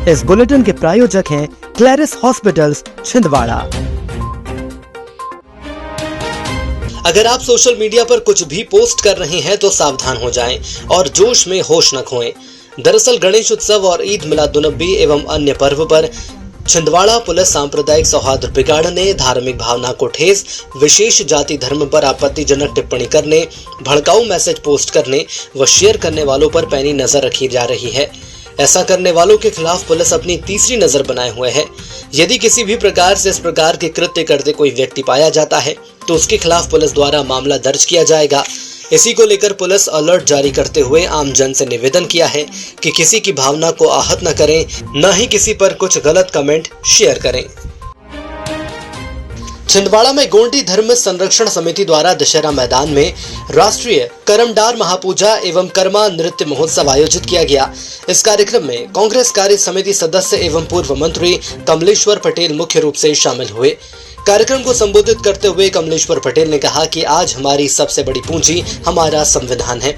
इस बुलेटिन के प्रायोजक हैं क्लैरिस हॉस्पिटल्स छिंदवाड़ा। अगर आप सोशल मीडिया पर कुछ भी पोस्ट कर रहे हैं तो सावधान हो जाएं और जोश में होश न खोएं। दरअसल गणेश उत्सव और ईद मिलादुन्नबी एवं अन्य पर्व पर छिंदवाड़ा पुलिस सांप्रदायिक सौहार्द बिगाड़ने, धार्मिक भावना को ठेस, विशेष जाति धर्म पर आपत्तिजनक टिप्पणी करने, भड़काऊ मैसेज पोस्ट करने व शेयर करने वालों पर पैनी नजर रखी जा रही है। ऐसा करने वालों के खिलाफ पुलिस अपनी तीसरी नजर बनाए हुए है। यदि किसी भी प्रकार से इस प्रकार के कृत्य करते कोई व्यक्ति पाया जाता है तो उसके खिलाफ पुलिस द्वारा मामला दर्ज किया जाएगा। इसी को लेकर पुलिस अलर्ट जारी करते हुए आम जन से निवेदन किया है कि किसी की भावना को आहत न करें, न ही किसी पर कुछ गलत कमेंट शेयर करें। छिंदवाड़ा में गोंडी धर्म संरक्षण समिति द्वारा दशहरा मैदान में राष्ट्रीय करमडार महापूजा एवं कर्मा नृत्य महोत्सव आयोजित किया गया। इस कार्यक्रम में कांग्रेस कार्य समिति सदस्य एवं पूर्व मंत्री कमलेश्वर पटेल मुख्य रूप से शामिल हुए। कार्यक्रम को संबोधित करते हुए कमलेश्वर पटेल ने कहा कि आज हमारी सबसे बड़ी पूंजी हमारा संविधान है।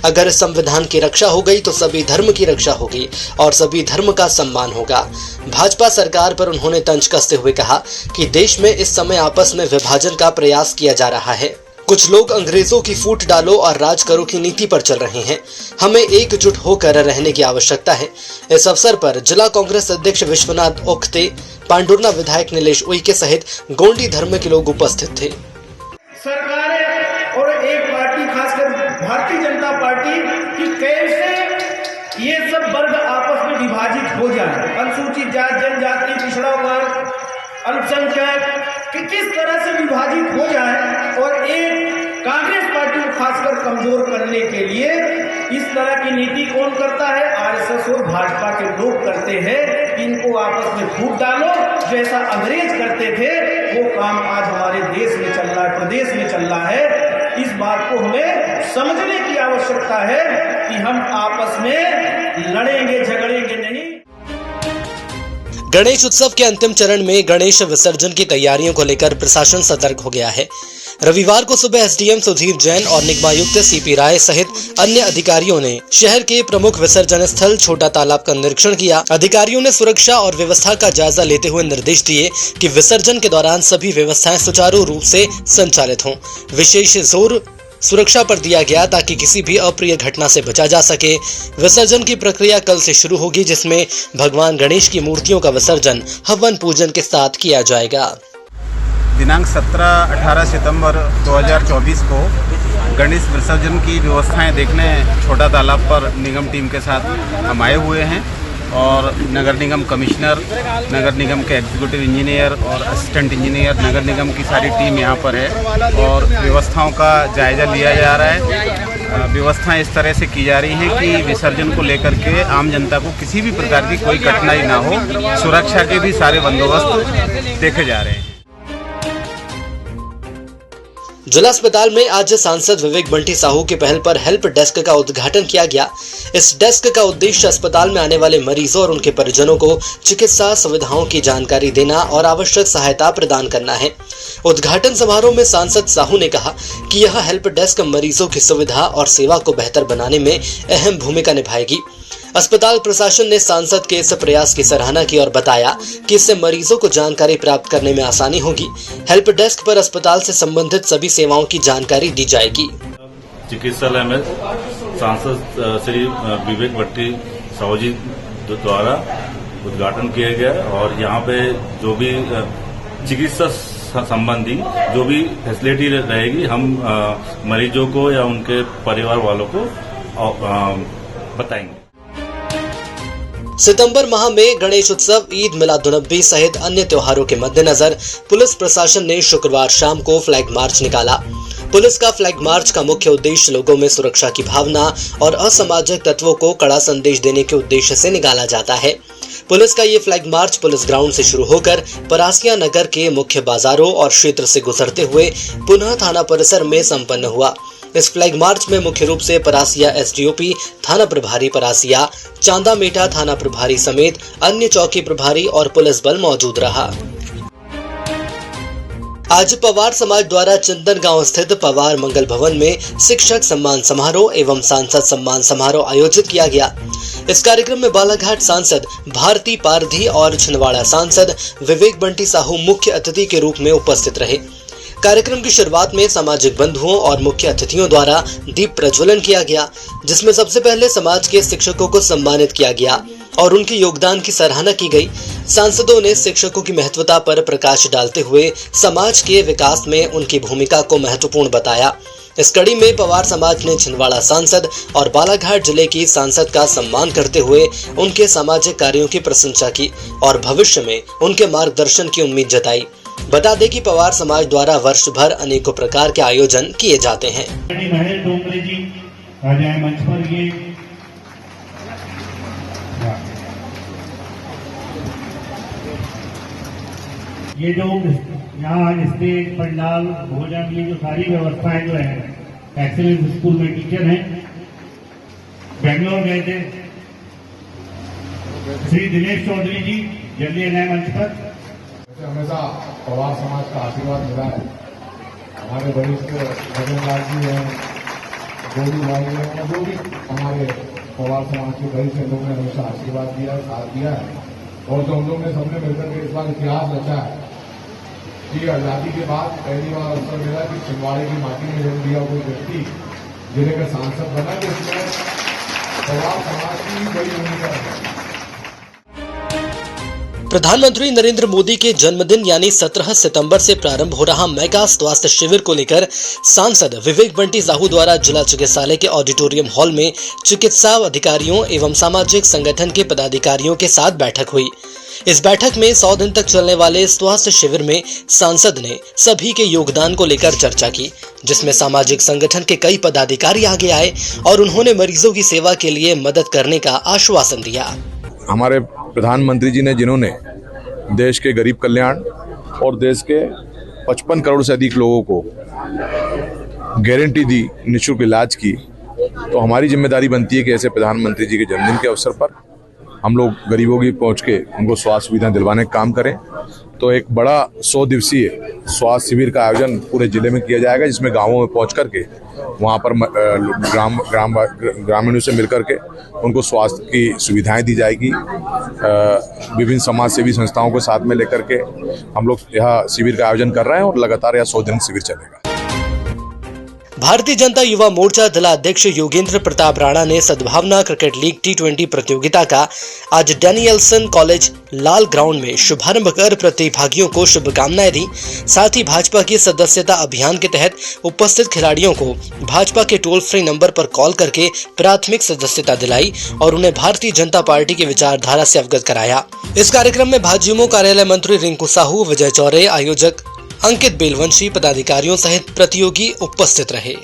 अगर संविधान की रक्षा हो गई तो सभी धर्म की रक्षा होगी और सभी धर्म का सम्मान होगा। भाजपा सरकार पर उन्होंने तंज कसते हुए कहा कि देश में इस समय आपस में विभाजन का प्रयास किया जा रहा है। कुछ लोग अंग्रेजों की फूट डालो और राज करो की नीति पर चल रहे हैं। हमें एकजुट होकर रहने की आवश्यकता है। इस अवसर पर जिला कांग्रेस अध्यक्ष विश्वनाथ ओखते, पांडुरना विधायक नीलेश उइके सहित गोंडी धर्म के लोग उपस्थित थे। सरकारें और एक पार्टी, खासकर भारतीय जनता पार्टी, कि कैसे ये सब वर्ग आपस में विभाजित हो जाए, अनुसूचित जाति, जनजाति, पिछड़ा वर्ग, अल्पसंख्यक, कि किस तरह से विभाजित हो जाए और एक कांग्रेस पार्टी को खासकर कमजोर करने के लिए इस तरह की नीति कौन करता है? आरएसएस और भाजपा के लोग करते हैं। इनको आपस में फूट डालो, जैसा अंग्रेज करते थे वो काम आज हमारे देश में चल रहा है, प्रदेश में चल रहा है। इस बात को हमें समझने की आवश्यकता है कि हम आपस में लड़ेंगे, झगड़ेंगे नहीं। गणेश उत्सव के अंतिम चरण में गणेश विसर्जन की तैयारियों को लेकर प्रशासन सतर्क हो गया है। रविवार को सुबह एसडीएम सुधीर जैन और निगमायुक्त सीपी राय सहित अन्य अधिकारियों ने शहर के प्रमुख विसर्जन स्थल छोटा तालाब का निरीक्षण किया। अधिकारियों ने सुरक्षा और व्यवस्था का जायजा लेते हुए निर्देश दिए कि विसर्जन के दौरान सभी व्यवस्थाएं सुचारू रूप से संचालित हों। विशेष जोर सुरक्षा पर दिया गया ताकि किसी भी अप्रिय घटना से बचा जा सके। विसर्जन की प्रक्रिया कल से शुरू होगी, जिसमें भगवान गणेश की मूर्तियों का विसर्जन हवन पूजन के साथ किया जाएगा। दिनांक 17-18 सितंबर 2024 को गणेश विसर्जन की व्यवस्थाएं देखने छोटा तालाब पर निगम टीम के साथ हम आए हुए हैं और नगर निगम कमिश्नर, नगर निगम के एग्जीक्यूटिव इंजीनियर और असिस्टेंट इंजीनियर, नगर निगम की सारी टीम यहाँ पर है और व्यवस्थाओं का जायजा लिया जा रहा है। व्यवस्थाएं इस तरह से की जा रही हैं कि विसर्जन को लेकर के आम जनता को किसी भी प्रकार की कोई कठिनाई ना हो। सुरक्षा के भी सारे बंदोबस्त देखे जा रहे हैं। जिला अस्पताल में आज सांसद विवेक बंटी साहू की पहल पर हेल्प डेस्क का उद्घाटन किया गया। इस डेस्क का उद्देश्य अस्पताल में आने वाले मरीजों और उनके परिजनों को चिकित्सा सुविधाओं की जानकारी देना और आवश्यक सहायता प्रदान करना है। उद्घाटन समारोह में सांसद साहू ने कहा कि यह हेल्प डेस्क मरीजों की सुविधा और सेवा को बेहतर बनाने में अहम भूमिका निभाएगी। अस्पताल प्रशासन ने सांसद के इस प्रयास की सराहना की और बताया कि इससे मरीजों को जानकारी प्राप्त करने में आसानी होगी। हेल्प डेस्क पर अस्पताल से संबंधित सभी सेवाओं की जानकारी दी जाएगी। चिकित्सालय में सांसद श्री विवेक बंटी साहू जी द्वारा उद्घाटन किया गया और यहाँ पे जो भी चिकित्सा संबंधी जो भी फैसिलिटी रहेगी हम मरीजों को या उनके परिवार वालों को बताएंगे। सितंबर माह में गणेश उत्सव, ईद मिलादुन्नबी सहित अन्य त्योहारों के मद्देनजर पुलिस प्रशासन ने शुक्रवार शाम को फ्लैग मार्च निकाला। पुलिस का फ्लैग मार्च का मुख्य उद्देश्य लोगों में सुरक्षा की भावना और असामाजिक तत्वों को कड़ा संदेश देने के उद्देश्य से निकाला जाता है। पुलिस का ये फ्लैग मार्च पुलिस ग्राउंड से शुरू होकर परासिया नगर के मुख्य बाजारों और क्षेत्र से गुजरते हुए पुनः थाना परिसर में संपन्न हुआ। इस फ्लैग मार्च में मुख्य रूप से परासिया एसडीओपी, थाना प्रभारी परासिया, चांदा मेटा थाना प्रभारी समेत अन्य चौकी प्रभारी और पुलिस बल मौजूद रहा। आज पवार समाज द्वारा चंदन गांव स्थित पवार मंगल भवन में शिक्षक सम्मान समारोह एवं सांसद सम्मान समारोह आयोजित किया गया। इस कार्यक्रम में बालाघाट सांसद भारती पारधी और छिंदवाड़ा सांसद विवेक बंटी साहू मुख्य अतिथि के रूप में उपस्थित रहे। कार्यक्रम की शुरुआत में सामाजिक बंधुओं और मुख्य अतिथियों द्वारा दीप प्रज्वलन किया गया, जिसमें सबसे पहले समाज के शिक्षकों को सम्मानित किया गया और उनके योगदान की सराहना की गई। सांसदों ने शिक्षकों की महत्वता पर प्रकाश डालते हुए समाज के विकास में उनकी भूमिका को महत्वपूर्ण बताया। इस कड़ी में पवार समाज ने छिंदवाड़ा सांसद और बालाघाट जिले की सांसद का सम्मान करते हुए उनके सामाजिक कार्यों की प्रशंसा की और भविष्य में उनके मार्गदर्शन की उम्मीद जताई। बता दें कि पवार समाज द्वारा वर्ष भर अनेकों प्रकार के आयोजन किए जाते हैं। महेश डोंगरे जी आ जाए मंच पर। ये जो यहाँ स्टेज पंडाल भोजन ये जो सारी व्यवस्थाएं जो है एक्सीलेंस स्कूल में टीचर हैं, बेंगलोर गए थे। श्री दिनेश चौधरी जी जल्दी आ जाए मंच पर। हमेशा पवार समाज का आशीर्वाद मिला है। हमारे वरिष्ठ भजनलाल जी हैं, गोलू भाई हैं, और जो भी हमारे पवार समाज के वरिष्ठ लोगों ने हमेशा आशीर्वाद दिया, साथ दिया है। और जो हम लोग ने सबने मिलकर के इस बार इतिहास रचा है कि आज़ादी के बाद पहली बार अवसर मिला कि छिंदवाड़े की माटी में जन्म लिया कोई व्यक्ति जिले का सांसद बना, जिसमें पवार समाज की बड़ी भूमिका है। प्रधानमंत्री नरेंद्र मोदी के जन्मदिन यानी 17 सितंबर से प्रारंभ हो रहा मेगा स्वास्थ्य शिविर को लेकर सांसद विवेक बंटी साहू द्वारा जिला चिकित्सालय के ऑडिटोरियम हॉल में चिकित्सा अधिकारियों एवं सामाजिक संगठन के पदाधिकारियों के साथ बैठक हुई। इस बैठक में 100 दिन तक चलने वाले स्वास्थ्य शिविर में सांसद ने सभी के योगदान को लेकर चर्चा की, जिसमें सामाजिक संगठन के कई पदाधिकारी आगे आए और उन्होंने मरीजों की सेवा के लिए मदद करने का आश्वासन दिया। हमारे प्रधानमंत्री जी ने जिन्होंने देश के गरीब कल्याण और देश के 55 करोड़ से अधिक लोगों को गारंटी दी निःशुल्क इलाज की, तो हमारी जिम्मेदारी बनती है कि ऐसे प्रधानमंत्री जी के जन्मदिन के अवसर पर हम लोग गरीबों की पहुंच के उनको स्वास्थ्य सुविधाएं दिलवाने का काम करें। तो एक बड़ा 100 दिवसीय स्वास्थ्य शिविर का आयोजन पूरे जिले में किया जाएगा, जिसमें गांवों में पहुंच करके वहां पर ग्रामीणों से मिलकर के उनको स्वास्थ्य की सुविधाएं दी जाएगी। विभिन्न समाज सेवी संस्थाओं को साथ में लेकर के हम लोग यह शिविर का आयोजन कर रहे हैं और लगातार यह 100 दिन शिविर चलेगा। भारतीय जनता युवा मोर्चा जिलाध्यक्ष योगेंद्र प्रताप राणा ने सद्भावना क्रिकेट लीग T20 प्रतियोगिता का आज डैनियलसन कॉलेज लाल ग्राउंड में शुभारंभ कर प्रतिभागियों को शुभकामनाएं दी। साथ ही भाजपा की सदस्यता अभियान के तहत उपस्थित खिलाड़ियों को भाजपा के टोल फ्री नंबर पर कॉल करके प्राथमिक सदस्यता दिलाई और उन्हें भारतीय जनता पार्टी की विचारधारा से अवगत कराया। इस कार्यक्रम में भाजयुमो कार्यालय मंत्री रिंकू साहू, विजय चौरे, आयोजक अंकित बेलवंशी, पदाधिकारियों सहित प्रतियोगी उपस्थित रहे।